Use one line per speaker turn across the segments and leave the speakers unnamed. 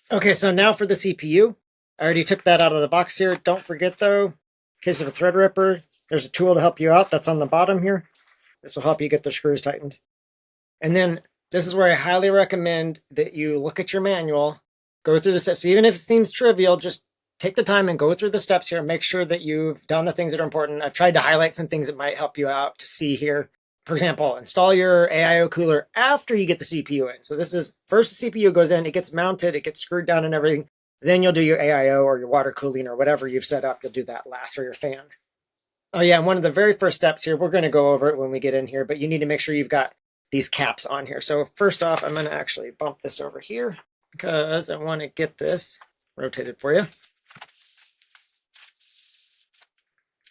Okay, so now for the CPU. I already took that out of the box here. Don't forget though, in case of a Threadripper, there's a tool to help you out that's on the bottom here. This will help you get the screws tightened. And then this is where I highly recommend that you look at your manual, go through the steps. Even if it seems trivial, just take the time and go through the steps here. Make sure that you've done the things that are important. I've tried to highlight some things that might help you out to see here. For example, install your AIO cooler after you get the CPU in. So this is first the CPU goes in, it gets mounted, it gets screwed down and everything. Then you'll do your AIO or your water cooling or whatever you've set up. You'll do that last, or your fan. Oh yeah, and one of the very first steps here, we're going to go over it when we get in here, but you need to make sure you've got these caps on here. So first off, I'm going to actually bump this over here because I want to get this rotated for you.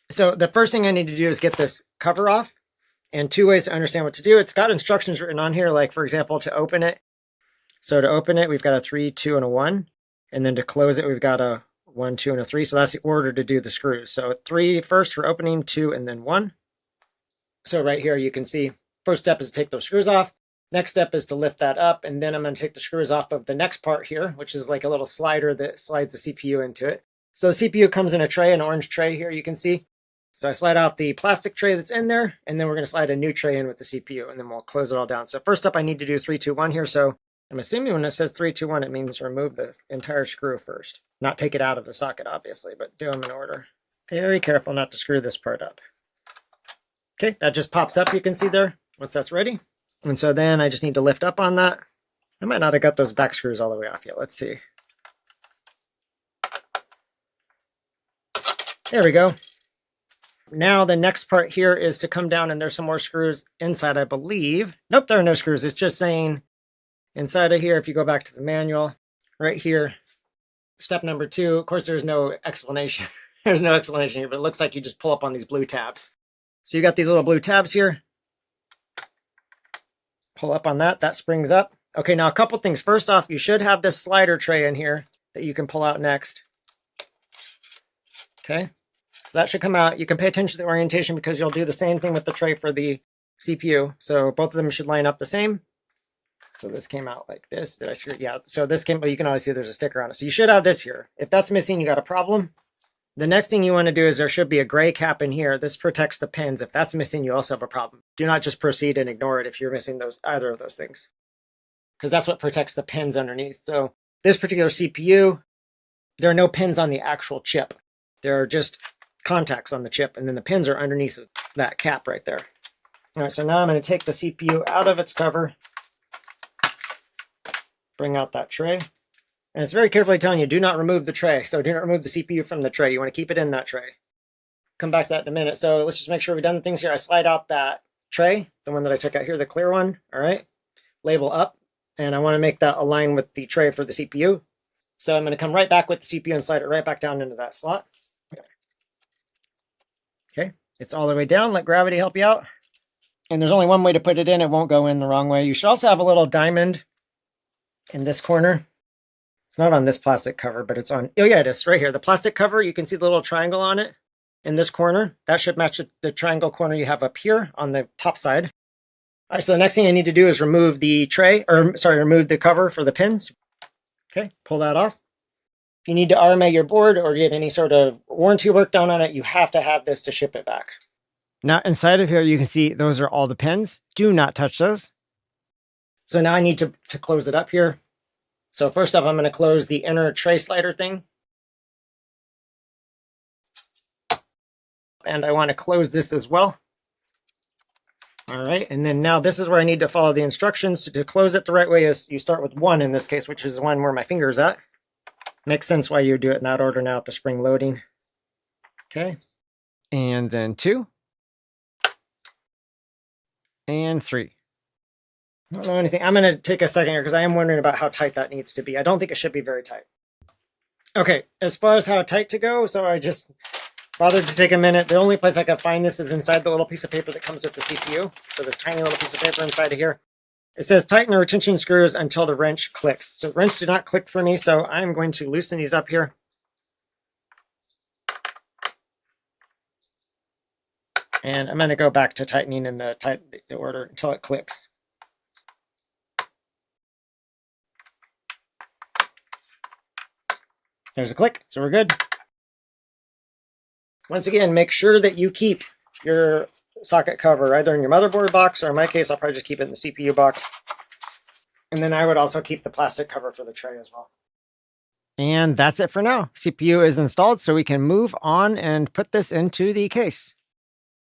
So the first thing I need to do is get this cover off. And two ways to understand what to do. It's got instructions written on here, like for example, to open it. So to open it, we've got a 3, 2, and a 1. And then to close it, we've got a 1, 2, and a 3. So that's the order to do the screws. So 3 first for opening, 2, and then 1. So right here, you can see first step is to take those screws off. Next step is to lift that up. And then I'm going to take the screws off of the next part here, which is like a little slider that slides the CPU into it. So the CPU comes in a tray, an orange tray here, you can see. So I slide out the plastic tray that's in there, and then we're going to slide a new tray in with the CPU, and then we'll close it all down. So first up, I need to do 3, 2, 1 here. So I'm assuming when it says 3, 2, 1, it means remove the entire screw first. Not take it out of the socket, obviously, but do them in order. Very careful not to screw this part up. Okay, that just pops up, you can see there, once that's ready. And so then I just need to lift up on that. I might not have got those back screws all the way off yet. Let's see. There we go. Now the next part here is to come down, and there's some more screws inside, I believe. Nope, there are no screws. It's just saying inside of here, if you go back to the manual, right here, step number 2, of course, there's no explanation. There's no explanation here, but it looks like you just pull up on these blue tabs. So you got these little blue tabs here. Pull up on that, that springs up. Okay, now a couple things. First off, you should have this slider tray in here that you can pull out next. Okay. That should come out. You can pay attention to the orientation because you'll do the same thing with the tray for the CPU. So both of them should line up the same. So this came out like this. Did I screw it? Yeah. So this came, but you can always see there's a sticker on it. So you should have this here. If that's missing, you got a problem. The next thing you want to do is there should be a gray cap in here. This protects the pins. If that's missing, you also have a problem. Do not just proceed and ignore it if you're missing either of those things, because that's what protects the pins underneath. So this particular CPU, there are no pins on the actual chip. There are just contacts on the chip, and then the pins are underneath that cap right there. All right, so now I'm going to take the CPU out of its cover, bring out that tray, and it's very carefully telling you do not remove the tray. So do not remove the CPU from the tray. You want to keep it in that tray. Come back to that in a minute. So let's just make sure we've done the things here. I slide out that tray, the one that I took out here, the clear one. All right, label up, and I want to make that align with the tray for the CPU. So I'm going to come right back with the CPU and slide it right back down into that slot. Okay, it's all the way down. Let gravity help you out. And there's only one way to put it in. It won't go in the wrong way. You should also have a little diamond in this corner. It's not on this plastic cover, but it's on, oh yeah, it is right here. The plastic cover, you can see the little triangle on it in this corner. That should match the triangle corner you have up here on the top side. All right, so the next thing I need to do is remove the tray, or sorry, remove the cover for the pins. Okay, pull that off. If you need to RMA your board or get any sort of warranty work done on it, you have to have this to ship it back. Now inside of here, you can see those are all the pins. Do not touch those. So now I need to close it up here. So first up, I'm going to close the inner tray slider thing. And I want to close this as well. All right, and then now this is where I need to follow the instructions. To close it the right way is you start with 1 in this case, which is the one where my finger is at. Makes sense why you do it in that order now with the spring loading. Okay, and then 2. And 3. I don't know anything. I'm going to take a second here because I am wondering about how tight that needs to be. I don't think it should be very tight. Okay, as far as how tight to go, so I just bothered to take a minute. The only place I could find this is inside the little piece of paper that comes with the CPU. So this tiny little piece of paper inside of here. It says tighten the retention screws until the wrench clicks. So wrench did not click for me, so I'm going to loosen these up here. And I'm going to go back to tightening in the tight order until it clicks. There's a click, so we're good. Once again, make sure that you keep your socket cover either in your motherboard box, or in my case, I'll probably just keep it in the CPU box. And then I would also keep the plastic cover for the tray as well. And that's it for now. CPU is installed, so we can move on and put this into the case.